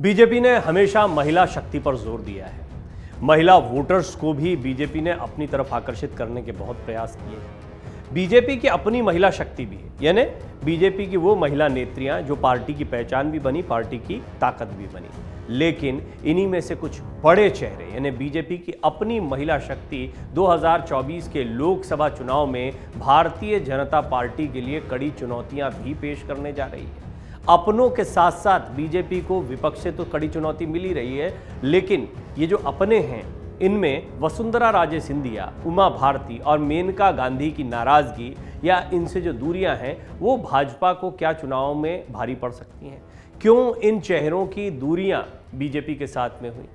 BJP ने हमेशा महिला शक्ति पर जोर दिया है। महिला वोटर्स को भी बीजेपी ने अपनी तरफ आकर्षित करने के बहुत प्रयास किए हैं। बीजेपी की अपनी महिला शक्ति भी है, यानी बीजेपी की वो महिला नेत्रियां जो पार्टी की पहचान भी बनी, पार्टी की ताकत भी बनी। लेकिन इन्हीं में से कुछ बड़े चेहरे यानी बीजेपी की अपनी महिला शक्ति 2024 के लोकसभा चुनाव में भारतीय जनता पार्टी के लिए कड़ी चुनौतियां भी पेश करने जा रही है। अपनों के साथ साथ बीजेपी को विपक्ष से तो कड़ी चुनौती मिल ही रही है, लेकिन ये जो अपने हैं इनमें वसुंधरा राजे सिंधिया, उमा भारती और मेनका गांधी की नाराजगी या इनसे जो दूरियां हैं वो भाजपा को क्या चुनाव में भारी पड़ सकती हैं। क्यों इन चेहरों की दूरियां बीजेपी के साथ में हुई।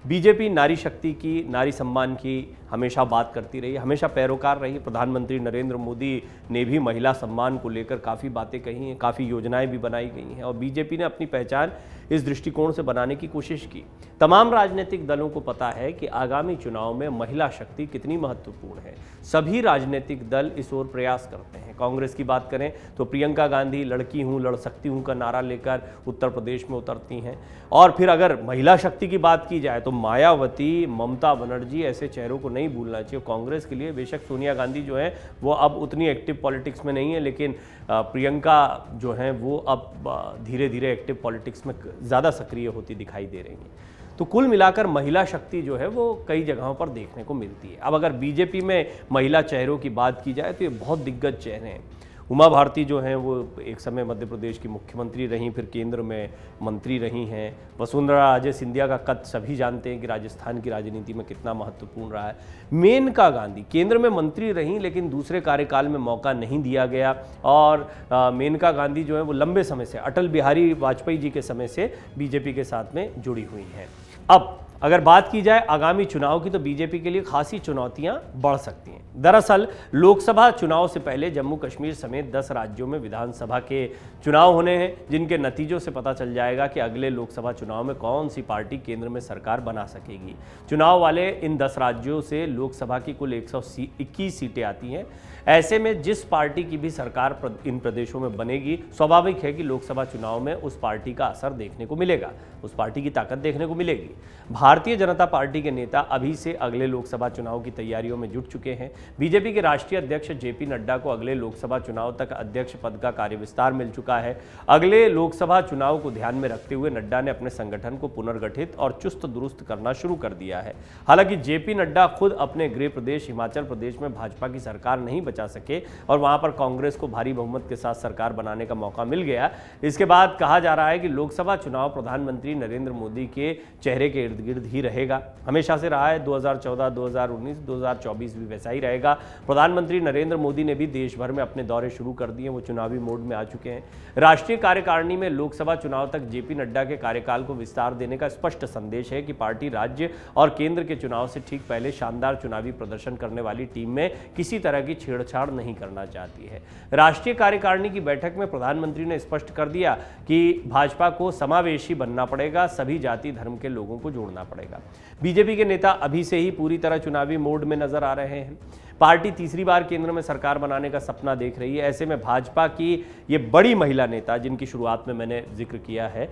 बीजेपी नारी शक्ति की, नारी सम्मान की हमेशा बात करती रही, हमेशा पैरोकार रही। प्रधानमंत्री नरेंद्र मोदी ने भी महिला सम्मान को लेकर काफ़ी बातें कही हैं, काफ़ी योजनाएं भी बनाई गई हैं और बीजेपी ने अपनी पहचान इस दृष्टिकोण से बनाने की कोशिश की। तमाम राजनीतिक दलों को पता है कि आगामी चुनाव में महिला शक्ति कितनी महत्वपूर्ण है। सभी राजनीतिक दल इस ओर प्रयास करते हैं। कांग्रेस की बात करें तो प्रियंका गांधी लड़की हूँ लड़ सकती हूँ का नारा लेकर उत्तर प्रदेश में उतरती हैं। और फिर अगर महिला शक्ति की बात की जाए तो मायावती, ममता बनर्जी ऐसे चेहरों को नहीं भूलना चाहिए कांग्रेस के लिए। बेशक सोनिया गांधी जो है वो अब उतनी एक्टिव पॉलिटिक्स में नहीं है, लेकिन प्रियंका जो है वो अब धीरे धीरे एक्टिव पॉलिटिक्स में ज़्यादा सक्रिय होती दिखाई दे रही हैं। तो कुल मिलाकर महिला शक्ति जो है वो कई जगहों पर देखने को मिलती है। अब अगर बीजेपी में महिला चेहरों की बात की जाए तो ये बहुत दिग्गज चेहरे हैं। उमा भारती जो हैं वो एक समय मध्य प्रदेश की मुख्यमंत्री रहीं, फिर केंद्र में मंत्री रही हैं। वसुंधरा राजे सिंधिया का कद सभी जानते हैं कि राजस्थान की राजनीति में कितना महत्वपूर्ण रहा है। मेनका गांधी केंद्र में मंत्री रहीं, लेकिन दूसरे कार्यकाल में मौका नहीं दिया गया और मेनका गांधी जो है वो लंबे समय से, अटल बिहारी वाजपेयी जी के समय से बीजेपी के साथ में जुड़ी हुई हैं। अब अगर बात की जाए आगामी चुनाव की तो बीजेपी के लिए खासी चुनौतियां बढ़ सकती हैं। दरअसल लोकसभा चुनाव से पहले जम्मू कश्मीर समेत 10 राज्यों में विधानसभा के चुनाव होने हैं, जिनके नतीजों से पता चल जाएगा कि अगले लोकसभा चुनाव में कौन सी पार्टी केंद्र में सरकार बना सकेगी। चुनाव वाले इन 10 राज्यों से लोकसभा की कुल 121 सीटें आती हैं। ऐसे में जिस पार्टी की भी सरकार इन प्रदेशों में बनेगी, स्वाभाविक है कि लोकसभा चुनाव में उस पार्टी का असर देखने को मिलेगा, उस पार्टी की ताकत देखने को मिलेगी। भारतीय जनता पार्टी के नेता अभी से अगले लोकसभा चुनाव की तैयारियों में जुट चुके हैं। बीजेपी के राष्ट्रीय अध्यक्ष जेपी नड्डा को अगले लोकसभा चुनाव तक अध्यक्ष पद का कार्यविस्तार मिल चुका है। अगले लोकसभा चुनाव को ध्यान में रखते हुए नड्डा ने अपने संगठन को पुनर्गठित और चुस्त दुरुस्त करना शुरू कर दिया है। हालांकि जेपी नड्डा खुद अपने गृह प्रदेश हिमाचल प्रदेश में भाजपा की सरकार नहीं बचा सके और वहां पर कांग्रेस को भारी बहुमत के साथ सरकार बनाने का मौका मिल गया। इसके बाद कहा जा रहा है कि लोकसभा चुनाव प्रधानमंत्री नरेंद्र मोदी के चेहरे के इर्द गिर्द ही रहेगा। हमेशा से रहा है, 2014, 2019, 2024 भी वैसा ही रहेगा। प्रधानमंत्री नरेंद्र मोदी ने भी देश भर में अपने दौरे शुरू कर दिए, वो चुनावी मोड में आ चुके हैं। राष्ट्रीय कार्यकारिणी में लोकसभा चुनाव तक जेपी नड्डा के कार्यकाल को विस्तार देने का स्पष्ट संदेश है कि पार्टी राज्य और केंद्र के चुनाव से ठीक पहले शानदार चुनावी प्रदर्शन करने वाली टीम में किसी तरह की छेड़छाड़ नहीं करना चाहती है। राष्ट्रीय कार्यकारिणी की बैठक में प्रधानमंत्री ने स्पष्ट कर दिया कि भाजपा को समावेशी बनना पड़ेगा, सभी जाति धर्म के लोगों को जोड़ना पड़ेगा। बीजेपी के नेता अभी से ही पूरी तरह चुनावी मोड में नजर आ रहे हैं। पार्टी तीसरी बार केंद्र में सरकार बनाने का सपना देख रही है। ऐसे में भाजपा की ये बड़ी महिला नेता, जिनकी शुरुआत में मैंने जिक्र किया है,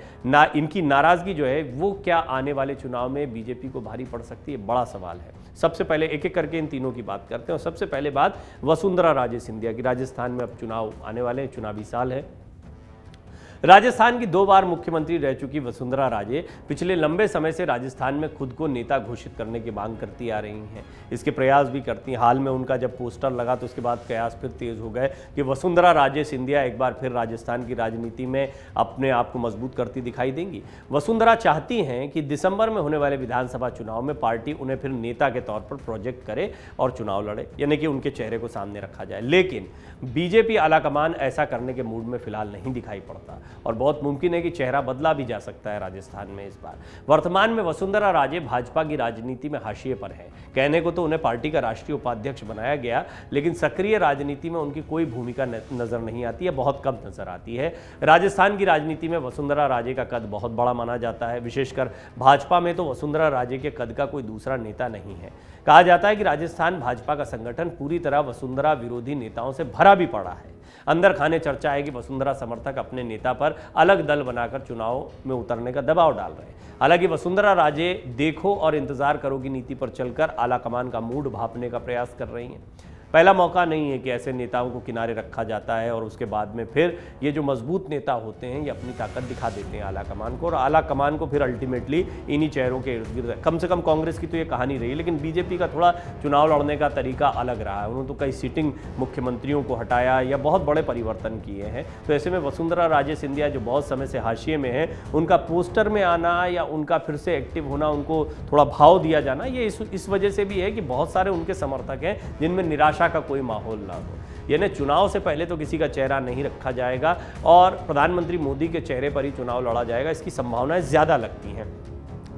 इनकी नाराजगी जो है वो क्या आने वाले चुनाव में बीजेपी को भारी पड़ सकती है, बड़ा सवाल है। सबसे पहले एक एक करके इन तीनों की बात करते हैं और सबसे पहले बात वसुंधरा राजे सिंधिया की। राजस्थान में अब चुनाव आने वाले हैं, चुनावी साल है। राजस्थान की 2 बार मुख्यमंत्री रह चुकी वसुंधरा राजे पिछले लंबे समय से राजस्थान में खुद को नेता घोषित करने की मांग करती आ रही हैं। इसके प्रयास भी करती हैं। हाल में उनका जब पोस्टर लगा तो उसके बाद प्रयास फिर तेज हो गए कि वसुंधरा राजे सिंधिया एक बार फिर राजस्थान की राजनीति में अपने आप को मजबूत करती दिखाई देंगी। वसुंधरा चाहती हैं कि दिसंबर में होने वाले विधानसभा चुनाव में पार्टी उन्हें फिर नेता के तौर पर प्रोजेक्ट करे और चुनाव लड़े, यानी कि उनके चेहरे को सामने रखा जाए। लेकिन बीजेपी आलाकमान ऐसा करने के मूड में फिलहाल नहीं दिखाई पड़ता और बहुत मुमकिन है कि चेहरा बदला भी जा सकता है राजस्थान में इस बार। वर्तमान में वसुंधरा राजे भाजपा की राजनीति में हाशिए पर हैं। कहने को तो उन्हें पार्टी का राष्ट्रीय उपाध्यक्ष बनाया गया, लेकिन सक्रिय राजनीति में उनकी कोई भूमिका नजर नहीं आती है, बहुत कम नजर आती है। राजस्थान की राजनीति में वसुंधरा राजे का कद बहुत बड़ा माना जाता है। विशेषकर भाजपा में तो वसुंधरा राजे के कद का कोई दूसरा नेता नहीं है। कहा जाता है कि राजस्थान भाजपा का संगठन पूरी तरह वसुंधरा विरोधी नेताओं से भरा भी पड़ा है। अंदर खाने चर्चा है कि वसुंधरा समर्थक अपने नेता पर अलग दल बनाकर चुनाव में उतरने का दबाव डाल रहे हैं। हालांकि वसुंधरा राजे देखो और इंतजार करो की नीति पर चलकर आलाकमान का मूड भांपने का प्रयास कर रही हैं। पहला मौका नहीं है कि ऐसे नेताओं को किनारे रखा जाता है और उसके बाद में फिर ये जो मजबूत नेता होते हैं ये अपनी ताकत दिखा देते हैं आला कमान को, और आला कमान को फिर अल्टीमेटली इन्हीं चेहरों के इर्द गिर्द, कम से कम कांग्रेस की तो ये कहानी रही, लेकिन बीजेपी का थोड़ा चुनाव लड़ने का तरीका अलग रहा है। उन्होंने तो कई सिटिंग मुख्यमंत्रियों को हटाया या बहुत बड़े परिवर्तन किए हैं। तो ऐसे में वसुंधरा राजे सिंधिया जो बहुत समय से हाशिए में है, उनका पोस्टर में आना या उनका फिर से एक्टिव होना, उनको थोड़ा भाव दिया जाना, ये इस वजह से भी है कि बहुत सारे उनके समर्थक हैं जिनमें निराशा का कोई माहौल ना हो। यानी चुनाव से पहले तो किसी का चेहरा नहीं रखा जाएगा और प्रधानमंत्री मोदी के चेहरे पर ही चुनाव लड़ा जाएगा, इसकी संभावनाएं ज्यादा लगती हैं।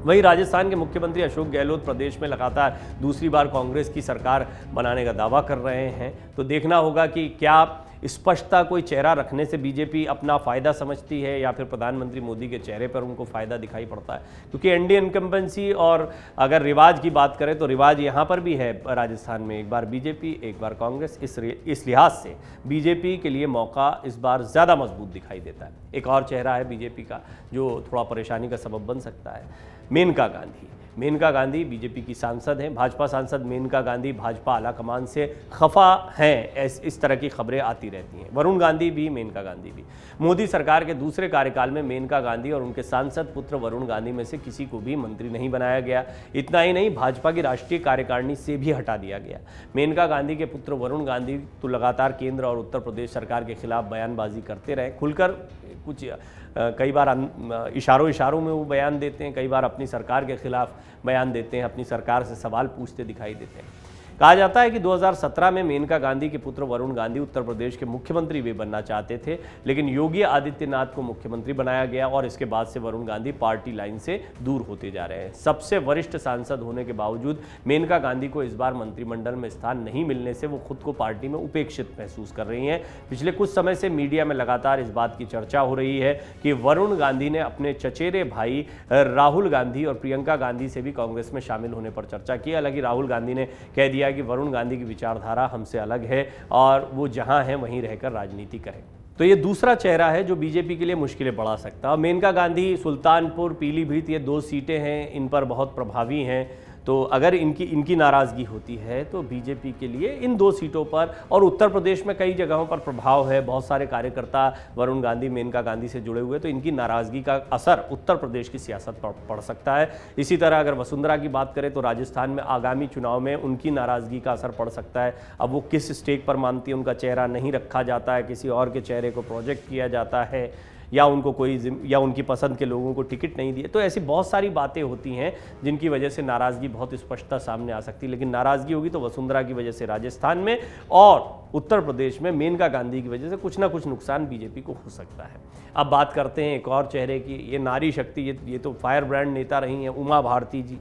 वहीं राजस्थान के मुख्यमंत्री अशोक गहलोत प्रदेश में लगातार दूसरी बार कांग्रेस की सरकार बनाने का दावा कर रहे हैं। तो देखना होगा कि क्या स्पष्टता कोई चेहरा रखने से बीजेपी अपना फायदा समझती है या फिर प्रधानमंत्री मोदी के चेहरे पर उनको फायदा दिखाई पड़ता है। क्योंकि एनडीए इनकम्बेंसी और अगर रिवाज की बात करें तो रिवाज यहाँ पर भी है राजस्थान में, एक बार बीजेपी एक बार कांग्रेस। इस लिहाज से बीजेपी के लिए मौका इस बार ज़्यादा मजबूत दिखाई देता है। एक और चेहरा है बीजेपी का जो थोड़ा परेशानी का सबब बन सकता है, मेनका गांधी। मेनका गांधी बीजेपी की सांसद हैं। भाजपा सांसद मेनका गांधी भाजपा आलाकमान से खफा हैं, इस तरह की खबरें आती रहती हैं। वरुण गांधी भी, मेनका गांधी भी। मोदी सरकार के दूसरे कार्यकाल में मेनका गांधी और उनके सांसद पुत्र वरुण गांधी में से किसी को भी मंत्री नहीं बनाया गया। इतना ही नहीं, भाजपा की राष्ट्रीय कार्यकारिणी से भी हटा दिया गया। मेनका गांधी के पुत्र वरुण गांधी तो लगातार केंद्र और उत्तर प्रदेश सरकार के खिलाफ बयानबाजी करते रहे, खुलकर कुछ कई बार इशारों में वो बयान देते हैं, कई बार अपनी सरकार के खिलाफ बयान देते हैं, अपनी सरकार से सवाल पूछते दिखाई देते हैं। कहा जाता है कि 2017 में मेनका गांधी के पुत्र वरुण गांधी उत्तर प्रदेश के मुख्यमंत्री भी बनना चाहते थे, लेकिन योगी आदित्यनाथ को मुख्यमंत्री बनाया गया और इसके बाद से वरुण गांधी पार्टी लाइन से दूर होते जा रहे हैं। सबसे वरिष्ठ सांसद होने के बावजूद मेनका गांधी को इस बार मंत्रिमंडल में स्थान नहीं मिलने से वो खुद को पार्टी में उपेक्षित महसूस कर रही हैं। पिछले कुछ समय से मीडिया में लगातार इस बात की चर्चा हो रही है कि वरुण गांधी ने अपने चचेरे भाई राहुल गांधी और प्रियंका गांधी से भी कांग्रेस में शामिल होने पर चर्चा की। हालांकि राहुल गांधी ने कह दिया कि वरुण गांधी की विचारधारा हमसे अलग है और वो जहां हैं वहीं रहकर राजनीति करें। तो ये दूसरा चेहरा है जो बीजेपी के लिए मुश्किलें बढ़ा सकता है। मेनका गांधी सुल्तानपुर, पीलीभीत, ये 2 सीटें हैं, इन पर बहुत प्रभावी हैं। तो अगर इनकी नाराज़गी होती है तो बीजेपी के लिए इन 2 सीटों पर, और उत्तर प्रदेश में कई जगहों पर प्रभाव है, बहुत सारे कार्यकर्ता वरुण गांधी, मेनका गांधी से जुड़े हुए, तो इनकी नाराज़गी का असर उत्तर प्रदेश की सियासत पर पड़ सकता है। इसी तरह अगर वसुंधरा की बात करें तो राजस्थान में आगामी चुनाव में उनकी नाराज़गी का असर पड़ सकता है। अब वो किस स्टेक पर मानती है, उनका चेहरा नहीं रखा जाता है, किसी और के चेहरे को प्रोजेक्ट किया जाता है, या उनकी पसंद के लोगों को टिकट नहीं दिए। तो ऐसी बहुत सारी बातें होती हैं जिनकी वजह से नाराज़गी बहुत स्पष्टता सामने आ सकती है। लेकिन नाराज़गी होगी तो वसुंधरा की वजह से राजस्थान में और उत्तर प्रदेश में मेनका गांधी की वजह से कुछ ना कुछ नुकसान बीजेपी को हो सकता है। अब बात करते हैं एक और चेहरे की, ये नारी शक्ति, ये तो फायर ब्रांड नेता रही हैं, उमा भारती जी।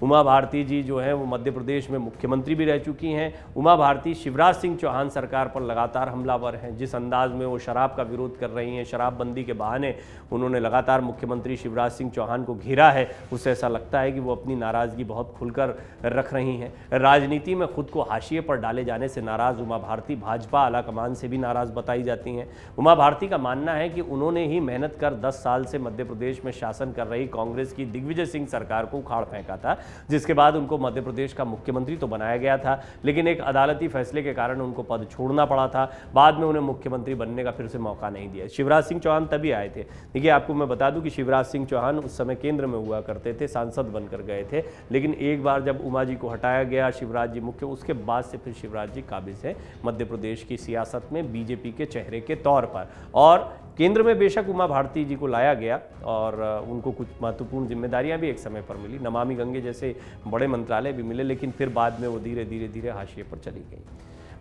उमा भारती जी जो है वो मध्य प्रदेश में मुख्यमंत्री भी रह चुकी हैं। उमा भारती शिवराज सिंह चौहान सरकार पर लगातार हमलावर हैं। जिस अंदाज में वो शराब का विरोध कर रही हैं, शराबबंदी के बहाने उन्होंने लगातार मुख्यमंत्री शिवराज सिंह चौहान को घेरा है, उससे ऐसा लगता है कि वो अपनी नाराज़गी बहुत खुलकर रख रही हैं। राजनीति में खुद को हाशिए पर डाले जाने से नाराज़ उमा भारती भाजपा आलाकमान से भी नाराज़ बताई जाती हैं। उमा भारती का मानना है कि उन्होंने ही मेहनत कर 10 साल से मध्य प्रदेश में शासन कर रही कांग्रेस की दिग्विजय सिंह सरकार को उखाड़ फेंका था, जिसके बाद उनको मध्य प्रदेश का मुख्यमंत्री तो बनाया गया था, लेकिन एक अदालती फैसले के कारण उनको पद छोड़ना पड़ा था। बाद में उन्हें मुख्यमंत्री बनने का फिर से मौका नहीं दिया। शिवराज सिंह चौहान तभी आए थे। देखिए, आपको मैं बता दूं कि शिवराज सिंह चौहान उस समय केंद्र में हुआ करते थे, सांसद बनकर गए थे, लेकिन एक बार जब उमा जी को हटाया गया, शिवराज जी मुख्य, उसके बाद से फिर शिवराज जी काबिज हैं मध्य प्रदेश की सियासत में बीजेपी के चेहरे के तौर पर। और केंद्र में बेशक उमा भारती जी को लाया गया और उनको कुछ महत्वपूर्ण जिम्मेदारियां भी एक समय पर मिली, नमामि गंगे जैसे बड़े मंत्रालय भी मिले, लेकिन फिर बाद में वो धीरे धीरे हाशिए पर चली गई।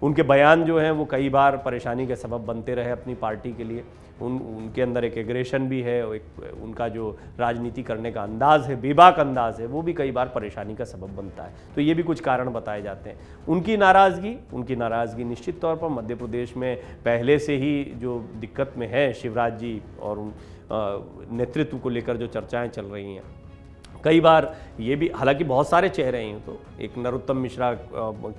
उनके बयान जो हैं वो कई बार परेशानी के सबब बनते रहे अपनी पार्टी के लिए। उनके अंदर एक एग्रेशन भी है, उनका जो राजनीति करने का अंदाज़ है, बेबाक अंदाज़ है, वो भी कई बार परेशानी का सबब बनता है। तो ये भी कुछ कारण बताए जाते हैं। उनकी नाराज़गी निश्चित तौर पर मध्य प्रदेश में पहले से ही जो दिक्कत में है शिवराज जी और नेतृत्व को लेकर जो चर्चाएँ चल रही हैं, कई बार ये भी, हालांकि बहुत सारे चेहरे हैं, तो एक नरोत्तम मिश्रा,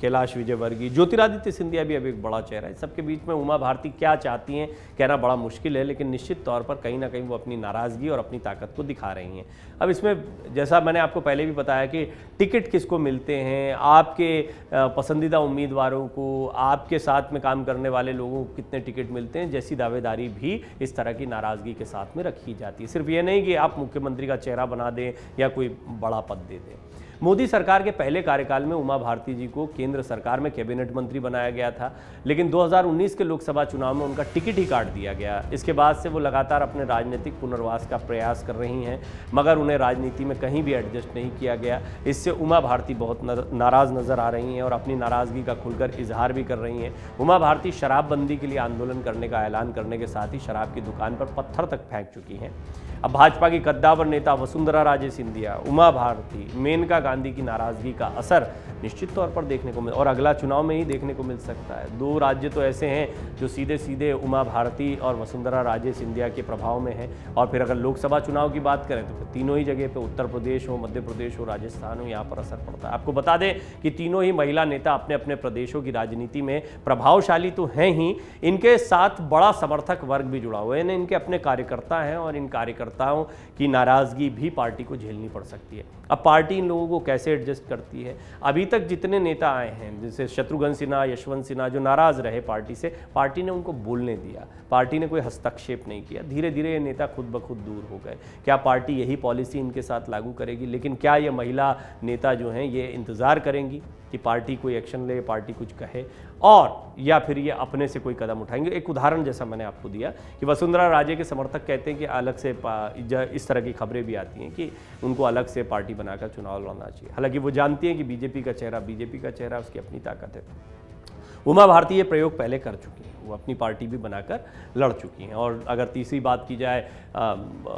कैलाश विजयवर्गीय, ज्योतिरादित्य सिंधिया भी अभी एक बड़ा चेहरा है। सबके बीच में उमा भारती क्या चाहती हैं कहना बड़ा मुश्किल है, लेकिन निश्चित तौर पर कहीं ना कहीं वो अपनी नाराज़गी और अपनी ताकत को दिखा रही हैं। अब इसमें जैसा मैंने आपको पहले भी बताया कि टिकट किसको मिलते हैं, आपके पसंदीदा उम्मीदवारों को, आपके साथ में काम करने वाले लोगों को कितने टिकट मिलते हैं, जैसी दावेदारी भी इस तरह की नाराज़गी के साथ में रखी जाती है। सिर्फ ये नहीं कि आप मुख्यमंत्री का चेहरा बना दें या कोई बड़ा पद दे दें। मोदी सरकार के पहले कार्यकाल में उमा भारती जी को केंद्र सरकार में कैबिनेट मंत्री बनाया गया था, लेकिन 2019 के लोकसभा चुनाव में उनका टिकट ही काट दिया गया। इसके बाद से वो लगातार अपने राजनीतिक पुनर्वास का प्रयास कर रही हैं, मगर उन्हें राजनीति में कहीं भी एडजस्ट नहीं किया गया। इससे उमा भारती बहुत नाराज़ नज़र आ रही हैं और अपनी नाराज़गी का खुलकर इजहार भी कर रही हैं। उमा भारती शराबबंदी के लिए आंदोलन करने का ऐलान करने के साथ ही शराब की दुकान पर पत्थर तक फेंक चुकी हैं। अब भाजपा की कद्दावर नेता वसुंधरा राजे सिंधिया, उमा भारती, मेनका गांधी की नाराज़गी का असर निश्चित तौर पर देखने को और अगला चुनाव में ही देखने को मिल सकता है। 2 राज्य तो ऐसे हैं जो सीधे सीधे उमा भारती और वसुंधरा राजे सिंधिया के प्रभाव में हैं, और फिर अगर लोकसभा चुनाव की बात करें तो फिर तीनों ही जगह पे, उत्तर प्रदेश हो, मध्य प्रदेश हो, राजस्थान हो, यहाँ पर असर पड़ता है। आपको बता दें कि तीनों ही महिला नेता अपने अपने प्रदेशों की राजनीति में प्रभावशाली तो हैं ही, इनके साथ बड़ा समर्थक वर्ग भी जुड़ा हुआ है, इनके अपने कार्यकर्ता हैं, और इन कार्यकर्ताओं की नाराज़गी भी पार्टी को झेलनी पड़ सकती है। अब पार्टी इन लोगों को कैसे एडजस्ट करती है? अभी तक जितने नेता आए हैं, जैसे शत्रुघ्न सिन्हा, यशवंत सिन्हा, जो नाराज़ रहे पार्टी से, पार्टी ने उनको बोलने दिया, पार्टी ने कोई हस्तक्षेप नहीं किया। धीरे धीरे ये नेता खुद ब खुद दूर हो गए। क्या पार्टी यही पॉलिसी इनके साथ लागू करेगी? लेकिन क्या ये महिला नेता जो हैं ये इंतज़ार करेंगी कि पार्टी कोई एक्शन ले, पार्टी कुछ कहे, और या फिर ये अपने से कोई कदम उठाएंगे? एक उदाहरण जैसा मैंने आपको दिया कि वसुंधरा राजे के समर्थक कहते हैं कि अलग से इस तरह की खबरें भी आती हैं कि उनको अलग से पार्टी बनाकर चुनाव लड़ना चाहिए। हालांकि वो जानती हैं कि बीजेपी का चेहरा उसकी अपनी ताकत है। उमा भारती ये प्रयोग पहले कर चुकी हैं, वो अपनी पार्टी भी बनाकर लड़ चुकी हैं। और अगर तीसरी बात की जाए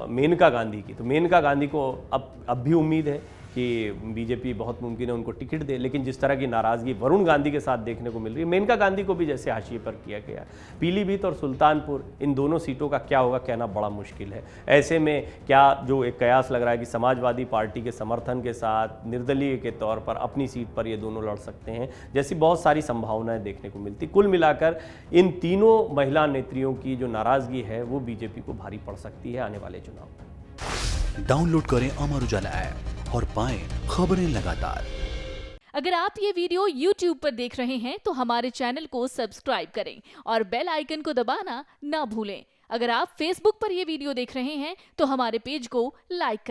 मेनका गांधी की, तो मेनका गांधी को अब भी उम्मीद है कि बीजेपी बहुत मुमकिन है उनको टिकट दे, लेकिन जिस तरह की नाराज़गी वरुण गांधी के साथ देखने को मिल रही है, मेनका गांधी को भी जैसे हाशिए पर किया गया। पीलीभीत और सुल्तानपुर, इन दोनों सीटों का क्या होगा कहना बड़ा मुश्किल है। ऐसे में क्या जो एक कयास लग रहा है कि समाजवादी पार्टी के समर्थन के साथ निर्दलीय के तौर पर अपनी सीट पर ये दोनों लड़ सकते हैं, जैसी बहुत सारी संभावनाएं देखने को मिलती। कुल मिलाकर इन तीनों महिला नेत्रियों की जो नाराज़गी है वो बीजेपी को भारी पड़ सकती है आने वाले चुनाव में। डाउनलोड करें अमर उजाला ऐप और पाएं खबरें लगातार। अगर आप ये वीडियो YouTube पर देख रहे हैं तो हमारे चैनल को सब्सक्राइब करें और बेल आइकन को दबाना ना भूलें। अगर आप Facebook पर ये वीडियो देख रहे हैं तो हमारे पेज को लाइक करें।